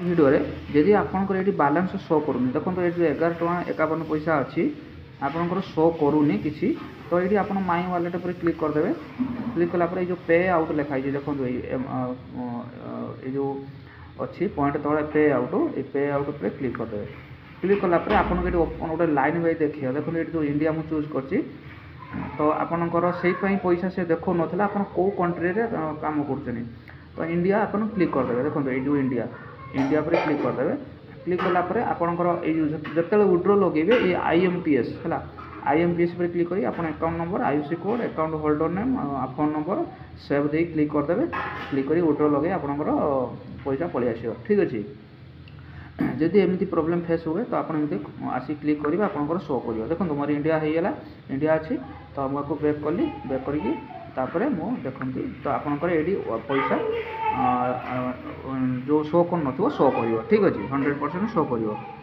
Video जदि आपंकर ये बालांस शो करूनी देखो ये 11.51 अच्छी आपंकर शो करूनी किसी तो ये आप माई वालेट पर क्लिक करदे क्लिक कलापर जो पे आउट लिखाई देखो ये जो अच्छी पॉइंट तले पे आउट पर क्लिक करदे क्लिक कलापर आपको ये गोटे लाइन वाइज देखिए देखो ये जो इंडिया मुझे चूज कर तो आपंकर से पैसा से देखो ना आप कौ कंट्री काम कर तो इंडिया आप क्लिक करदे देखो ये जो इंडिया पर क्लिक करदे क्लिक कलापर आपंकर जिते विड्रो लगे ये IMPS है IMPS पर क्लिक करी आप account number IFSC code account holder name phone number save दे क्लिक करदे क्लिक करी विड्रो लगे आपंकर पैसा पलि आस ठीक अच्छे जदि एमती प्रोब्लेम फेस हुए तो आपड़ी आसी क्लिक करेंगे आपंकर शो कर देखो मोर इंडिया होगा इंडिया अच्छी तो मुझे बैक कली बैक करके तापर मु देखती तो आपंकर ये पैसा जो शो कर शो कर ठीक अच्छे 100% शो कर।